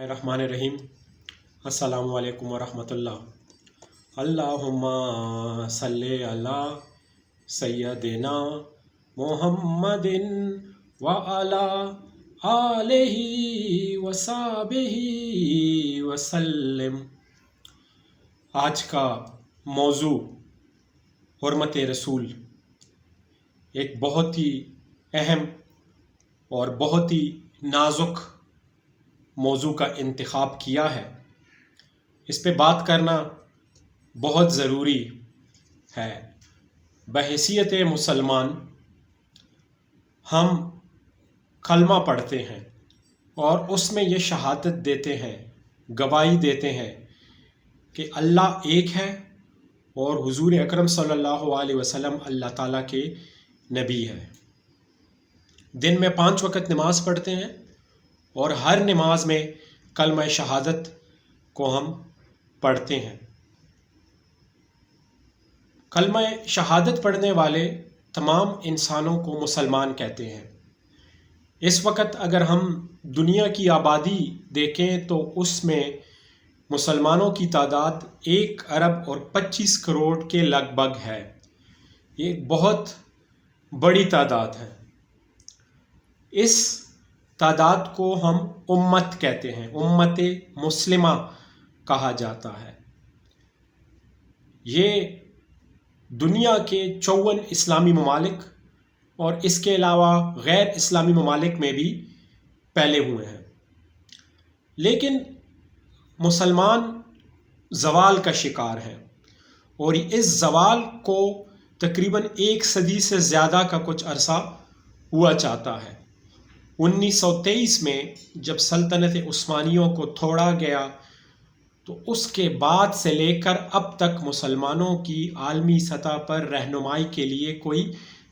الرحمن الرحیم۔ السلام علیکم ورحمۃ اللہ۔ اللہم صلی علی سیدنا محمد وعلی آلہ وصحبہ وسلم۔ آج کا موضوع حرمت رسول، ایک بہت ہی اہم اور بہت ہی نازک موضوع کا انتخاب کیا ہے۔ اس پہ بات کرنا بہت ضروری ہے۔ بحیثیت مسلمان ہم کلمہ پڑھتے ہیں اور اس میں یہ شہادت دیتے ہیں، گواہی دیتے ہیں کہ اللہ ایک ہے اور حضور اکرم صلی اللہ علیہ وسلم اللہ تعالیٰ کے نبی ہے۔ دن میں 5 وقت نماز پڑھتے ہیں اور ہر نماز میں کلمہ شہادت کو ہم پڑھتے ہیں۔ کلمہ شہادت پڑھنے والے تمام انسانوں کو مسلمان کہتے ہیں۔ اس وقت اگر ہم دنیا کی آبادی دیکھیں تو اس میں مسلمانوں کی تعداد 1 ارب اور 25 کروڑ کے لگ بھگ ہے۔ یہ ایک بہت بڑی تعداد ہے۔ اس تعداد کو ہم امت کہتے ہیں، امت مسلمہ کہا جاتا ہے۔ یہ دنیا کے 54 اسلامی ممالک اور اس کے علاوہ غیر اسلامی ممالک میں بھی پھیلے ہوئے ہیں۔ لیکن مسلمان زوال کا شکار ہیں اور اس زوال کو تقریباً 1 صدی سے زیادہ کا کچھ عرصہ ہوا چاہتا ہے۔ 1923 میں جب سلطنت عثمانیوں کو توڑا گیا تو اس کے بعد سے لے کر اب تک مسلمانوں کی عالمی سطح پر رہنمائی کے لیے کوئی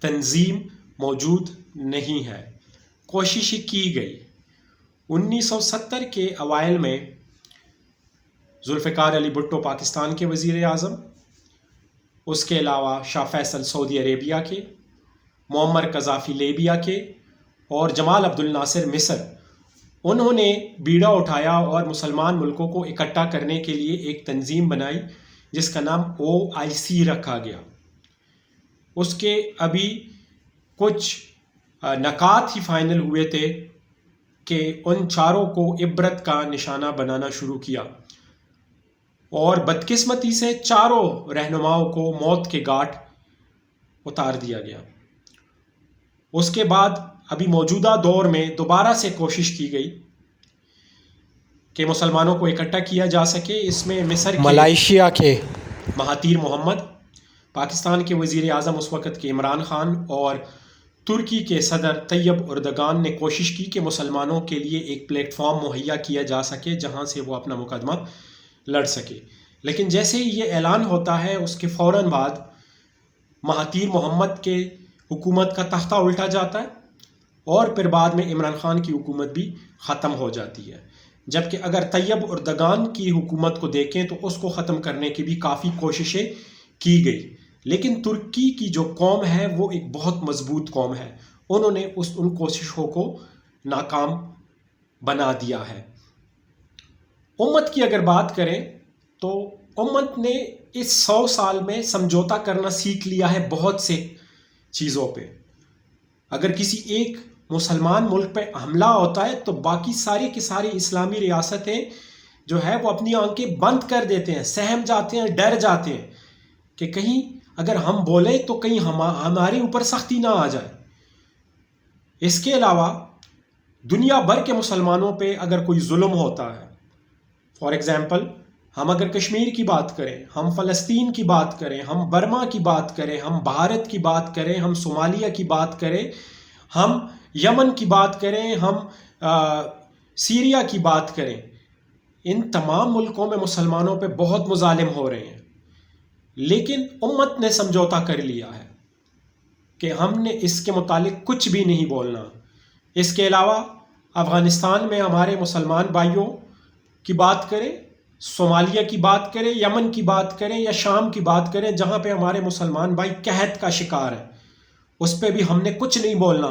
تنظیم موجود نہیں ہے۔ کوشش کی گئی۔ 1970 کے اوائل میں ذوالفقار علی بھٹو پاکستان کے وزیر اعظم، اس کے علاوہ شاہ فیصل سعودی عربیہ کے، معمر قذافی لیبیا کے اور جمال عبد الناصر مصر، انہوں نے بیڑا اٹھایا اور مسلمان ملکوں کو اکٹھا کرنے کے لیے ایک تنظیم بنائی جس کا نام OIC رکھا گیا۔ اس کے ابھی کچھ نکات ہی فائنل ہوئے تھے کہ ان چاروں کو عبرت کا نشانہ بنانا شروع کیا اور بدقسمتی سے چاروں رہنماؤں کو موت کے گھاٹ اتار دیا گیا۔ اس کے بعد ابھی موجودہ دور میں دوبارہ سے کوشش کی گئی کہ مسلمانوں کو اکٹھا کیا جا سکے۔ اس میں مصر کے، ملائیشیا کے مہاتیر محمد، پاکستان کے وزیر اعظم اس وقت کے عمران خان اور ترکی کے صدر طیب اردگان نے کوشش کی کہ مسلمانوں کے لیے ایک پلیٹ فارم مہیا کیا جا سکے جہاں سے وہ اپنا مقدمہ لڑ سکے۔ لیکن جیسے ہی یہ اعلان ہوتا ہے اس کے فوراً بعد مہاتیر محمد کے حکومت کا تختہ الٹا جاتا ہے اور پھر بعد میں عمران خان کی حکومت بھی ختم ہو جاتی ہے۔ جبکہ اگر طیب اردگان کی حکومت کو دیکھیں تو اس کو ختم کرنے کی بھی کافی کوششیں کی گئی، لیکن ترکی کی جو قوم ہے وہ ایک بہت مضبوط قوم ہے، انہوں نے ان کوششوں کو ناکام بنا دیا ہے۔ امت کی اگر بات کریں تو امت نے اس 100 سال میں سمجھوتا کرنا سیکھ لیا ہے بہت سے چیزوں پہ۔ اگر کسی ایک مسلمان ملک پہ حملہ ہوتا ہے تو باقی ساری کی ساری اسلامی ریاستیں جو ہے وہ اپنی آنکھیں بند کر دیتے ہیں، سہم جاتے ہیں، ڈر جاتے ہیں کہ کہیں اگر ہم بولیں تو کہیں ہمارے اوپر سختی نہ آ جائے۔ اس کے علاوہ دنیا بھر کے مسلمانوں پہ اگر کوئی ظلم ہوتا ہے، فار ایگزامپل ہم اگر کشمیر کی بات کریں، ہم فلسطین کی بات کریں، ہم برما کی بات کریں، ہم بھارت کی بات کریں، ہم صومالیہ کی بات کریں، ہم یمن کی بات کریں، ہم سیریا کی بات کریں، ان تمام ملکوں میں مسلمانوں پہ بہت مظالم ہو رہے ہیں، لیکن امت نے سمجھوتا کر لیا ہے کہ ہم نے اس کے متعلق کچھ بھی نہیں بولنا۔ اس کے علاوہ افغانستان میں ہمارے مسلمان بھائیوں کی بات کریں، صومالیہ کی بات کریں، یمن کی بات کریں یا شام کی بات کریں جہاں پہ ہمارے مسلمان بھائی قحط کا شکار ہیں، اس پہ بھی ہم نے کچھ نہیں بولنا،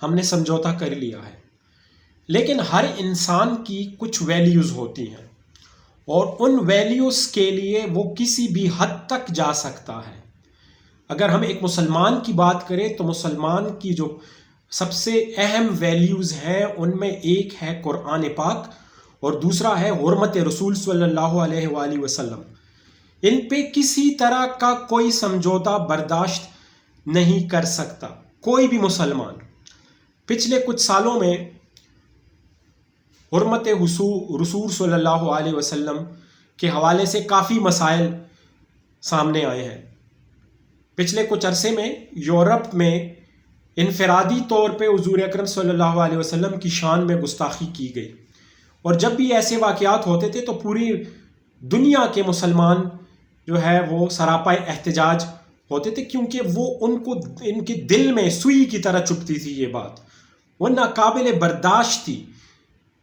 ہم نے سمجھوتا کر لیا ہے۔ لیکن ہر انسان کی کچھ ویلیوز ہوتی ہیں، اور ان ویلیوز کے لیے وہ کسی بھی حد تک جا سکتا ہے۔ اگر ہم ایک مسلمان کی بات کریں تو مسلمان کی جو سب سے اہم ویلیوز ہیں ان میں ایک ہے قرآن پاک، اور دوسرا ہے حرمت رسول صلی اللہ علیہ وآلہ وسلم۔ ان پہ کسی طرح کا کوئی سمجھوتا برداشت نہیں کر سکتا کوئی بھی مسلمان۔ پچھلے کچھ سالوں میں حرمت رسول صلی اللہ علیہ وسلم کے حوالے سے کافی مسائل سامنے آئے ہیں۔ پچھلے کچھ عرصے میں یورپ میں انفرادی طور پہ حضور اکرم صلی اللہ علیہ وسلم کی شان میں گستاخی کی گئی، اور جب بھی ایسے واقعات ہوتے تھے تو پوری دنیا کے مسلمان جو ہے وہ سراپا احتجاج ہوتے تھے، کیونکہ وہ ان کے دل میں سوئی کی طرح چبھتی تھی یہ بات، وہ ناقابل برداشت تھی۔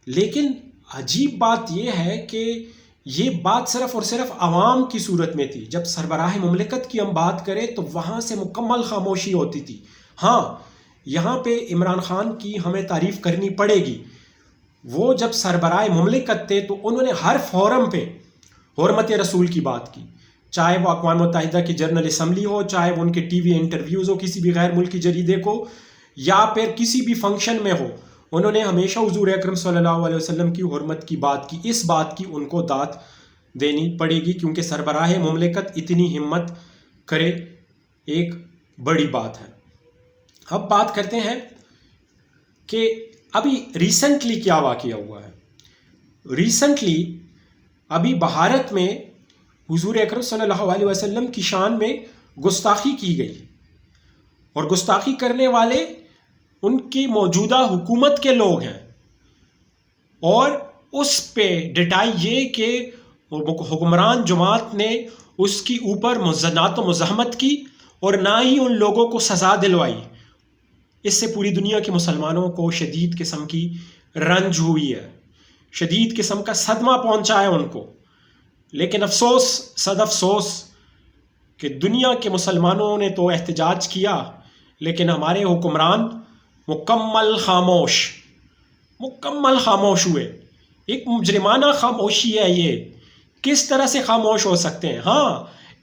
لیکن عجیب بات یہ ہے کہ یہ بات صرف اور صرف عوام کی صورت میں تھی۔ جب سربراہ مملکت کی ہم بات کریں تو وہاں سے مکمل خاموشی ہوتی تھی۔ ہاں، یہاں پہ عمران خان کی ہمیں تعریف کرنی پڑے گی۔ وہ جب سربراہ مملکت تھے تو انہوں نے ہر فورم پہ حرمت رسول کی بات کی، چاہے وہ اقوام متحدہ کی جنرل اسمبلی ہو، چاہے وہ ان کے ٹی وی انٹرویوز ہو کسی بھی غیر ملکی جریدے کو، یا پھر کسی بھی فنکشن میں ہو، انہوں نے ہمیشہ حضور اکرم صلی اللہ علیہ وسلم کی حرمت کی بات کی۔ اس بات کی ان کو داد دینی پڑے گی، کیونکہ سربراہ مملکت اتنی ہمت کرے ایک بڑی بات ہے۔ اب بات کرتے ہیں کہ ابھی ریسنٹلی کیا واقعہ ہوا ہے۔ ریسنٹلی ابھی بھارت میں حضور اکرم صلی اللہ علیہ وسلم کی شان میں گستاخی کی گئی، اور گستاخی کرنے والے ان کی موجودہ حکومت کے لوگ ہیں، اور اس پہ ڈٹائی یہ کہ حکمران جماعت نے اس کی اوپر نہ تو مزاحمت کی اور نہ ہی ان لوگوں کو سزا دلوائی۔ اس سے پوری دنیا کے مسلمانوں کو شدید قسم کی رنج ہوئی ہے، شدید قسم کا صدمہ پہنچا ہے ان کو۔ لیکن افسوس صد افسوس کہ دنیا کے مسلمانوں نے تو احتجاج کیا، لیکن ہمارے حکمران مکمل خاموش ہوئے۔ ایک مجرمانہ خاموشی ہے یہ، کس طرح سے خاموش ہو سکتے ہیں؟ ہاں،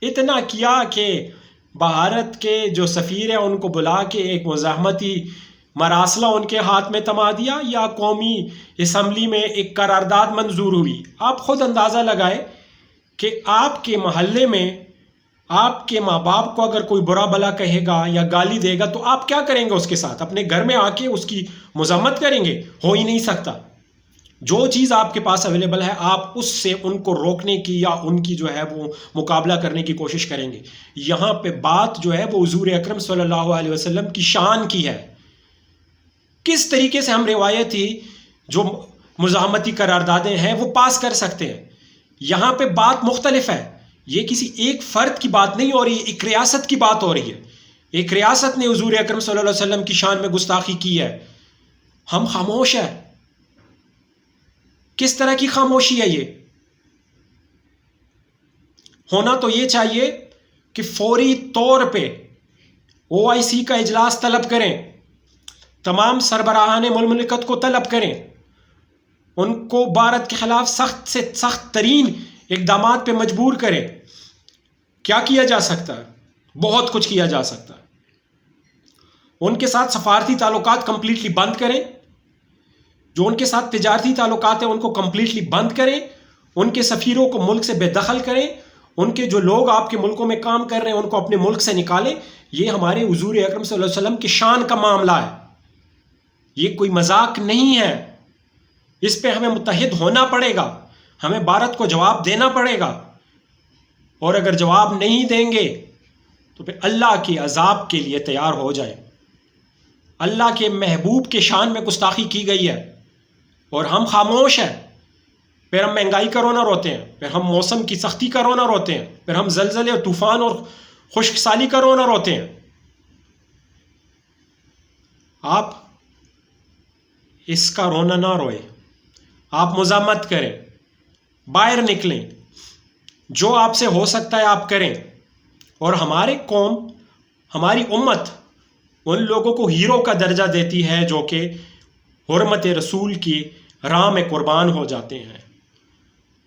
اتنا کیا کہ بھارت کے جو سفیر ہیں ان کو بلا کے ایک مزاحمتی مراسلہ ان کے ہاتھ میں تما دیا، یا قومی اسمبلی میں ایک قرارداد منظور ہوئی۔ آپ خود اندازہ لگائے کہ آپ کے محلے میں آپ کے ماں باپ کو اگر کوئی برا بلا کہے گا یا گالی دے گا تو آپ کیا کریں گے اس کے ساتھ؟ اپنے گھر میں آ کے اس کی مذمت کریں گے؟ ہو ہی نہیں سکتا۔ جو چیز آپ کے پاس اویلیبل ہے آپ اس سے ان کو روکنے کی یا ان کی جو ہے وہ مقابلہ کرنے کی کوشش کریں گے۔ یہاں پہ بات جو ہے وہ حضور اکرم صلی اللہ علیہ وسلم کی شان کی ہے۔ کس طریقے سے ہم روایتی جو مزاحمتی قراردادیں ہیں وہ پاس کر سکتے ہیں؟ یہاں پہ بات مختلف ہے، یہ کسی ایک فرد کی بات نہیں ہو رہی، ایک ریاست کی بات ہو رہی ہے۔ ایک ریاست نے حضور اکرم صلی اللہ علیہ وسلم کی شان میں گستاخی کی ہے، ہم خاموش ہیں۔ کس طرح کی خاموشی ہے یہ؟ ہونا تو یہ چاہیے کہ فوری طور پہ OIC کا اجلاس طلب کریں، تمام سربراہان مملکت کو طلب کریں، ان کو بھارت کے خلاف سخت سے سخت ترین اقدامات پہ مجبور کریں۔ کیا کیا جا سکتا ہے؟ بہت کچھ کیا جا سکتا ہے۔ ان کے ساتھ سفارتی تعلقات کمپلیٹلی بند کریں، جو ان کے ساتھ تجارتی تعلقات ہیں ان کو کمپلیٹلی بند کریں، ان کے سفیروں کو ملک سے بے دخل کریں، ان کے جو لوگ آپ کے ملکوں میں کام کر رہے ہیں ان کو اپنے ملک سے نکالیں۔ یہ ہمارے حضور اکرم صلی اللہ علیہ وسلم کی شان کا معاملہ ہے، یہ کوئی مذاق نہیں ہے۔ اس پہ ہمیں متحد ہونا پڑے گا، ہمیں بھارت کو جواب دینا پڑے گا، اور اگر جواب نہیں دیں گے تو پھر اللہ کے عذاب کے لیے تیار ہو جائیں۔ اللہ کے محبوب کے شان میں گستاخی کی گئی ہے اور ہم خاموش ہیں۔ پھر ہم مہنگائی کا رونا روتے ہیں، پھر ہم موسم کی سختی کا رونا روتے ہیں، پھر ہم زلزلے اور طوفان اور خشک سالی کا رونا روتے ہیں۔ آپ اس کا رونا نہ روئے، آپ مزاحمت کریں، باہر نکلیں، جو آپ سے ہو سکتا ہے آپ کریں۔ اور ہمارے قوم، ہماری امت ان لوگوں کو ہیرو کا درجہ دیتی ہے جو کہ حرمت رسول کی راہ میں قربان ہو جاتے ہیں،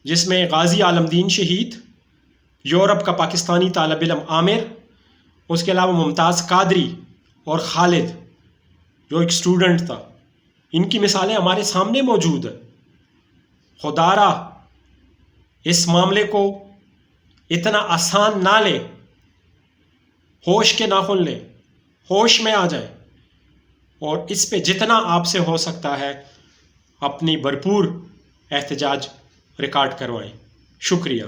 جس میں غازی عالم دین شہید، یورپ کا پاکستانی طالب علم عامر، اس کے علاوہ ممتاز قادری اور خالد جو ایک اسٹوڈنٹ تھا، ان کی مثالیں ہمارے سامنے موجود ہیں۔ خدا را اس معاملے کو اتنا آسان نہ لے، ہوش کے ناخن لے، ہوش میں آ جائے اور اس پہ جتنا آپ سے ہو سکتا ہے اپنی بھرپور احتجاج ریکارڈ کروائیں۔ شکریہ۔